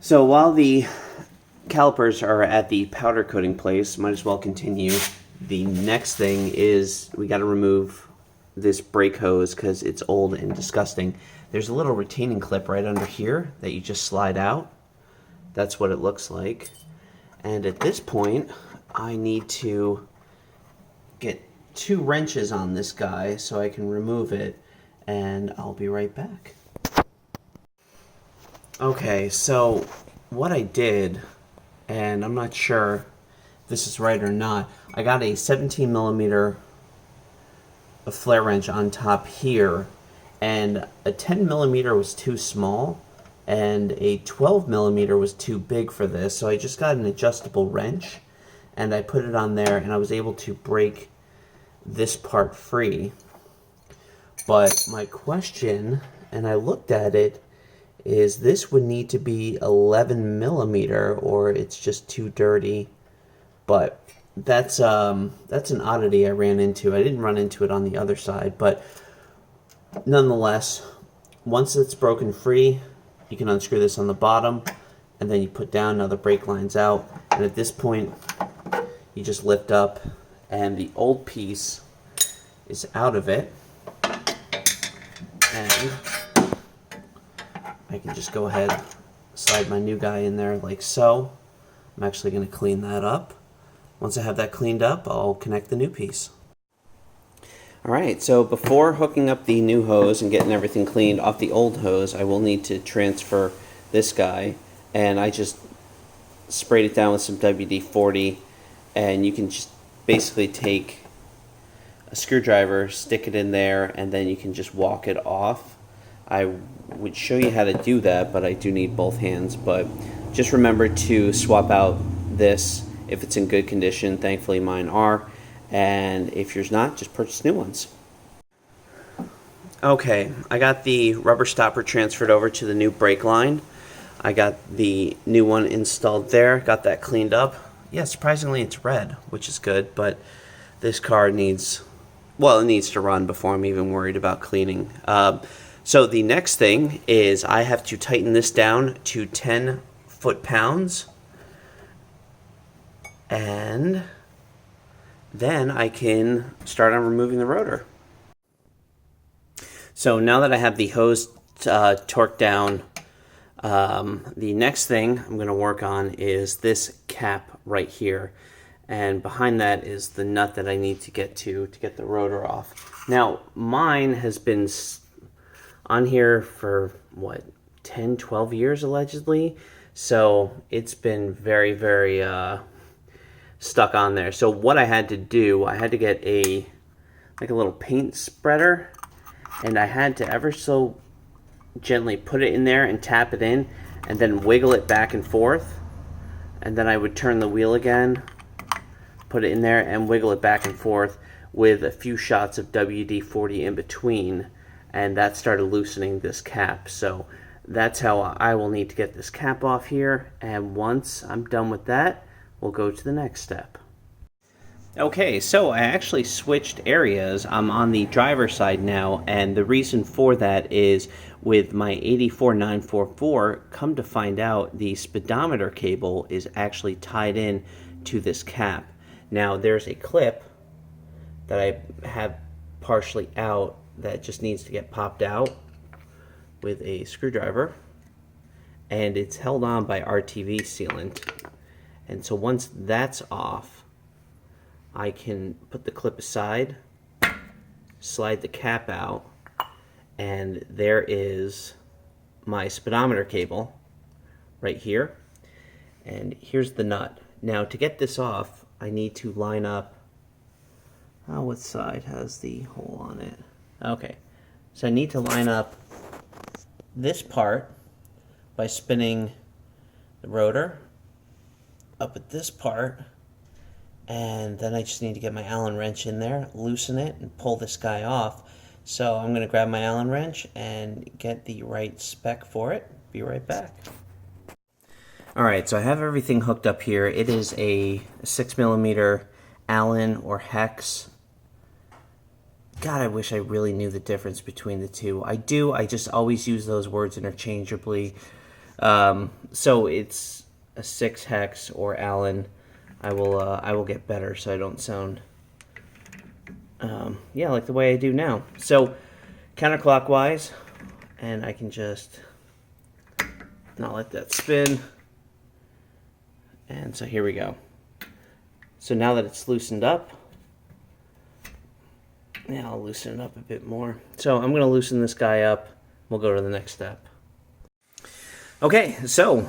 So while the calipers are at the powder coating place, might as well continue. The next thing is we got to remove this brake hose because it's old and disgusting. There's a little retaining clip right under here that you just slide out. That's what it looks like. And at this point, I need to get 2 wrenches on this guy so I can remove it, and I'll be right back. Okay, so what I did, and I'm not sure if this is right or not, I got a 17 millimeter flare wrench on top here, and a 10 millimeter was too small, and a 12 millimeter was too big for this, so I just got an adjustable wrench, and I put it on there, and I was able to break this part free. But my question, and I looked at it, is this would need to be 11 millimeter or it's just too dirty. But that's an oddity I ran into. I didn't run into it on the other side, but nonetheless, once it's broken free, you can unscrew this on the bottom, and then you put down, now the brake line's out, and at this point you just lift up and the old piece is out of it, and I can just go ahead, slide my new guy in there like so. I'm actually going to clean that up. Once I have that cleaned up, I'll connect the new piece. Alright, so before hooking up the new hose and getting everything cleaned off the old hose, I will need to transfer this guy, and I just sprayed it down with some WD-40, and you can just basically take a screwdriver, stick it in there, and then you can just walk it off. I would show you how to do that, but I do need both hands. But just remember to swap out this if it's in good condition. Thankfully mine are, and if yours not, just purchase new ones. Okay, I got the rubber stopper transferred over to the new brake line. I got the new one installed there, got that cleaned up. Yeah, surprisingly it's red, which is good, but this car needs, well, it needs to run before I'm even worried about cleaning. So the next thing is I have to tighten this down to 10 foot-pounds, and then I can start on removing the rotor. So now that I have the hose torqued down, the next thing I'm going to work on is this cap right here, and behind that is the nut that I need to get the rotor off. Now mine has been on here for what, 10-12 years allegedly, so it's been very stuck on there. So what I had to do, I had to get a little paint spreader, and I had to ever so gently put it in there and tap it in, and then wiggle it back and forth, and then I would turn the wheel again, put it in there, and wiggle it back and forth with a few shots of WD-40 in between, and that started loosening this cap. So that's how I will need to get this cap off here, and once I'm done with that, we'll go to the next step. Okay, so I actually switched areas. I'm on the driver's side now, and the reason for that is with my 84944, come to find out the speedometer cable is actually tied in to this cap. Now there's a clip that I have partially out that just needs to get popped out with a screwdriver, and it's held on by RTV sealant. And so once that's off, I can put the clip aside, slide the cap out, and there is my speedometer cable right here, and here's the nut. Now to get this off, I need to line up, what side has the hole on it? Okay, so I need to line up this part by spinning the rotor up at this part, and then I just need to get my Allen wrench in there, loosen it, and pull this guy off. So I'm going to grab my Allen wrench and get the right spec for it. Be right back. Alright, so I have everything hooked up here. It is a 6mm Allen or hex. God, I wish I really knew the difference between the two. I do, I just always use those words interchangeably. So it's a 6 hex or Allen. I will get better so I don't sound yeah, like the way I do now. So counterclockwise, and I can just not let that spin. And so here we go. So now that it's loosened up, yeah, I'll loosen it up a bit more. So I'm going to loosen this guy up. We'll go to the next step. Okay, so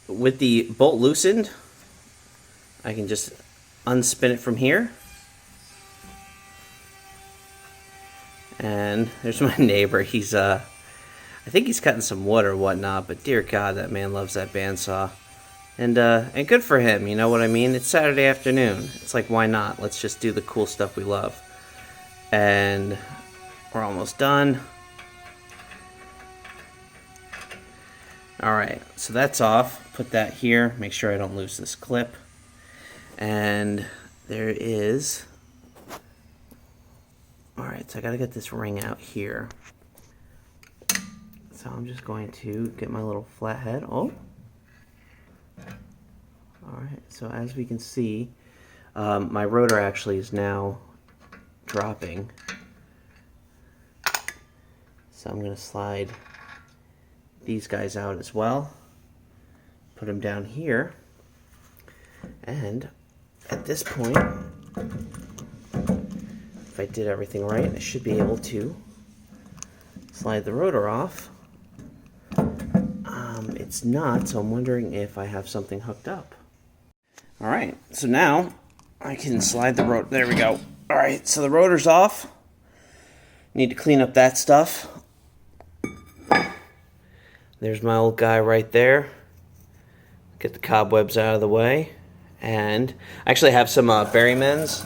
with the bolt loosened, I can just unspin it from here. And there's my neighbor. He's I think he's cutting some wood or whatnot, but dear God, that man loves that bandsaw. And good for him, you know what I mean? It's Saturday afternoon. It's like, why not? Let's just do the cool stuff we love. And we're almost done. Alright, so that's off. Put that here. Make sure I don't lose this clip. And there is... Alright, so I gotta get this ring out here. So I'm just going to get my little flathead. Oh! Alright, so as we can see, my rotor actually is now dropping. So I'm going to slide these guys out as well. Put them down here. And at this point, if I did everything right, I should be able to slide the rotor off. It's not, so I'm wondering if I have something hooked up. Alright, so now I can slide the rotor. There we go. Alright, so the rotor's off. Need to clean up that stuff. There's my old guy right there. Get the cobwebs out of the way. And I actually have some Berrymans,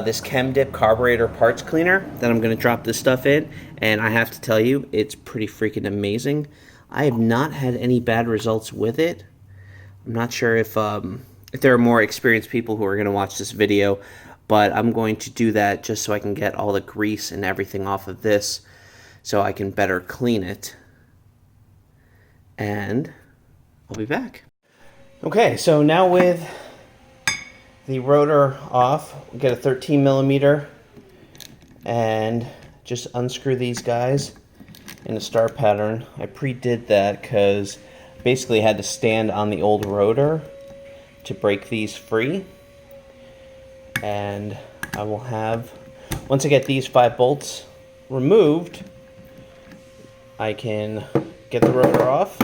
this Chem Dip carburetor parts cleaner that I'm going to drop this stuff in. And I have to tell you, it's pretty freaking amazing. I have not had any bad results with it. I'm not sure if there are more experienced people who are going to watch this video, but I'm going to do that just so I can get all the grease and everything off of this so I can better clean it. And I'll be back. Okay, so now with the rotor off, we'll get a 13 millimeter and just unscrew these guys in a star pattern. I pre-did that because basically I had to stand on the old rotor to break these free. And I will have, once I get these 5 bolts removed, I can get the rotor off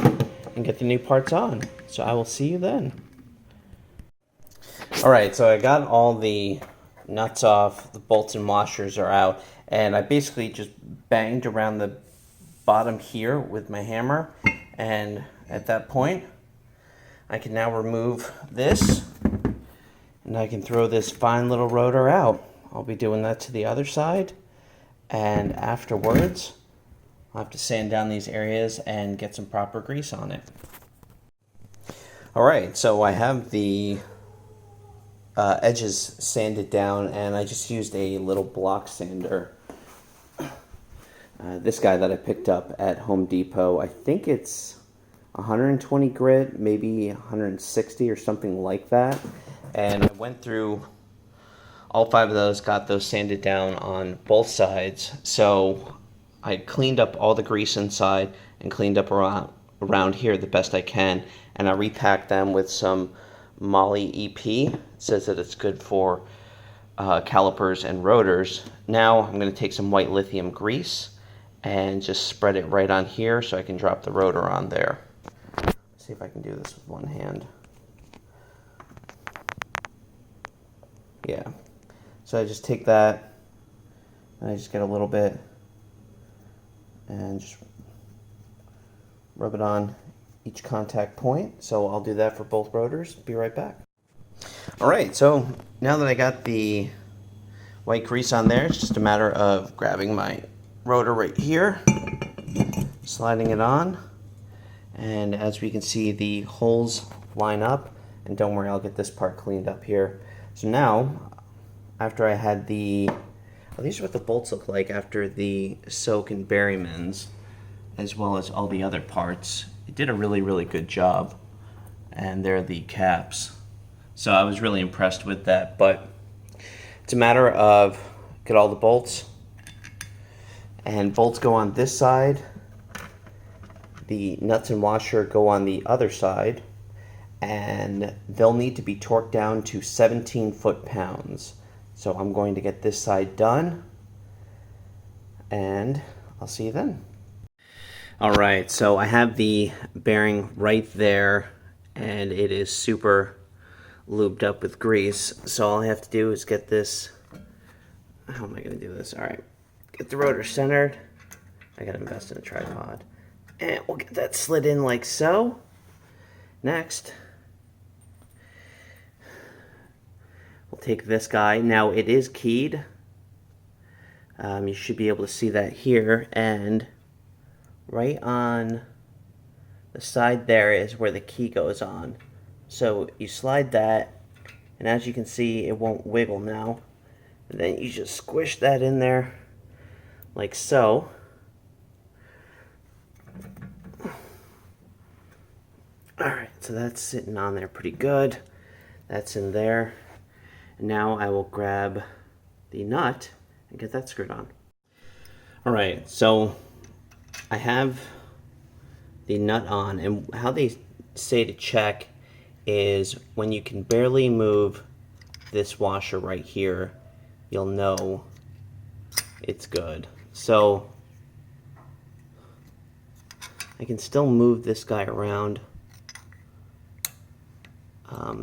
and get the new parts on. So I will see you then. Alright, so I got all the nuts off, the bolts and washers are out, and I basically just banged around the bottom here with my hammer, and at that point I can now remove this and I can throw this fine little rotor out. I'll be doing that to the other side, and afterwards I'll have to sand down these areas and get some proper grease on it. Alright, so I have the edges sanded down, and I just used a little block sander. This guy that I picked up at Home Depot, I think it's 120 grit, maybe 160 or something like that. And I went through all 5 of those, got those sanded down on both sides. So I cleaned up all the grease inside and cleaned up around here the best I can. And I repacked them with some Moly EP. It says that it's good for calipers and rotors. Now I'm going to take some white lithium grease and just spread it right on here so I can drop the rotor on there. Let's see if I can do this with one hand. Yeah. So I just take that and I just get a little bit and just rub it on each contact point. So I'll do that for both rotors. Be right back. Alright, so now that I got the white grease on there, it's just a matter of grabbing my rotor right here, sliding it on, and as we can see, the holes line up, and don't worry, I'll get this part cleaned up here. So now, after I had the, well, these are what the bolts look like after the soak and Berrymans, as well as all the other parts. it did a really good job. And there are the caps. So I was really impressed with that, but it's a matter of get all the bolts, and bolts go on this side. The nuts and washer go on the other side, and they'll need to be torqued down to 17 foot-pounds. So I'm going to get this side done, and I'll see you then. All right, so I have the bearing right there, and it is super lubed up with grease. So all I have to do is get this, how am I gonna do this? All right, get the rotor centered. I gotta invest in a tripod. And we'll get that slid in like so. Next, we'll take this guy. Now it is keyed. You should be able to see that here, and right on the side there is where the key goes on. So you slide that, and as you can see, it won't wiggle now. And then you just squish that in there like so. Alright, so that's sitting on there pretty good. That's in there. And now I will grab the nut and get that screwed on. Alright, so I have the nut on, and how they say to check is when you can barely move this washer right here, you'll know it's good. So I can still move this guy around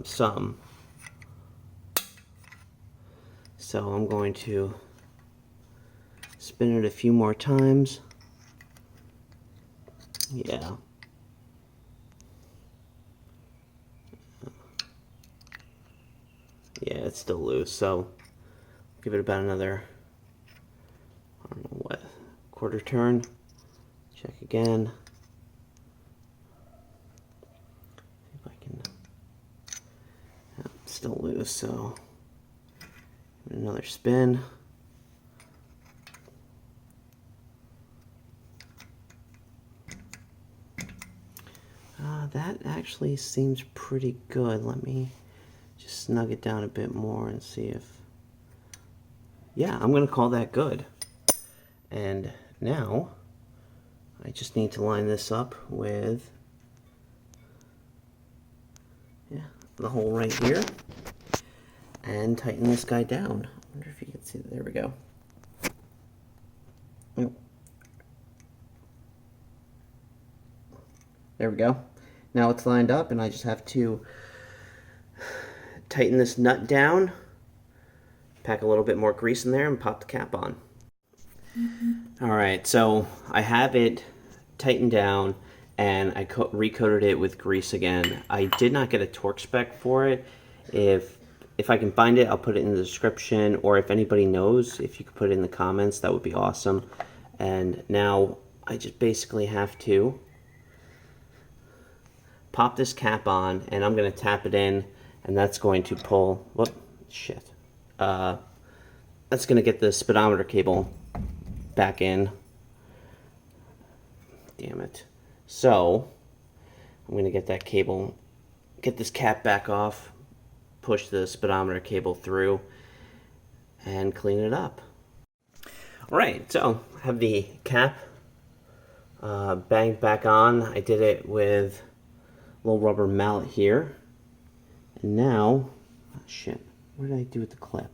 some. So I'm going to spin it a few more times. Yeah. Yeah, it's still loose, so give it about another, I don't know what, quarter turn. Check again. See if I can, yeah, it's still loose, so give it another spin. That actually seems pretty good. Let me just snug it down a bit more and see if, yeah, I'm gonna call that good. And now I just need to line this up with, yeah, the hole right here, and tighten this guy down. I wonder if you can see that. There we go. There we go. Now it's lined up, and I just have to tighten this nut down, pack a little bit more grease in there, and pop the cap on. Alright, so I have it tightened down, and I recoated it with grease again. I did not get a torque spec for it. If I can find it, I'll put it in the description, or if anybody knows, if you could put it in the comments, that would be awesome. And now I just basically have to pop this cap on, and I'm going to tap it in, and that's going to pull, whoop, shit. That's going to get the speedometer cable back in. Damn it. So, I'm going to get that cable, get this cap back off, push the speedometer cable through, and clean it up. Alright, so I have the cap banged back on. I did it with little rubber mallet here, and now, oh shit, what did I do with the clip?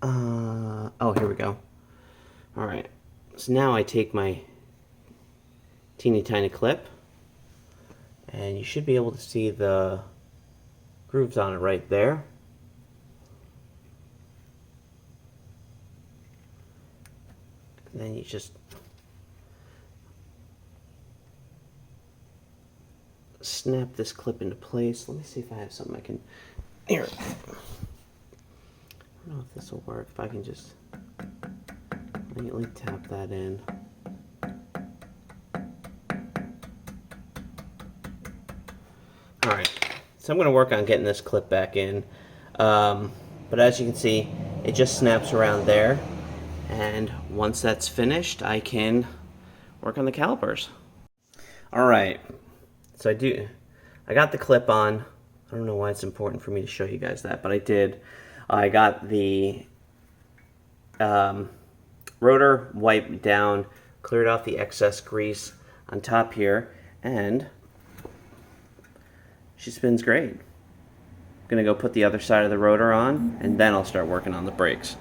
Oh, here we go. Alright, so now I take my teeny tiny clip, and you should be able to see the grooves on it right there. And then you just snap this clip into place. Let me see if I have something I can, here. I don't know if this will work, if I can just lightly tap that in. Alright, so I'm going to work on getting this clip back in, but as you can see, it just snaps around there, and once that's finished, I can work on the calipers. All right, so I got the clip on. I don't know why it's important for me to show you guys that, but I did. I got the rotor wiped down, cleared off the excess grease on top here, and she spins great. I'm gonna go put the other side of the rotor on, and then I'll start working on the brakes.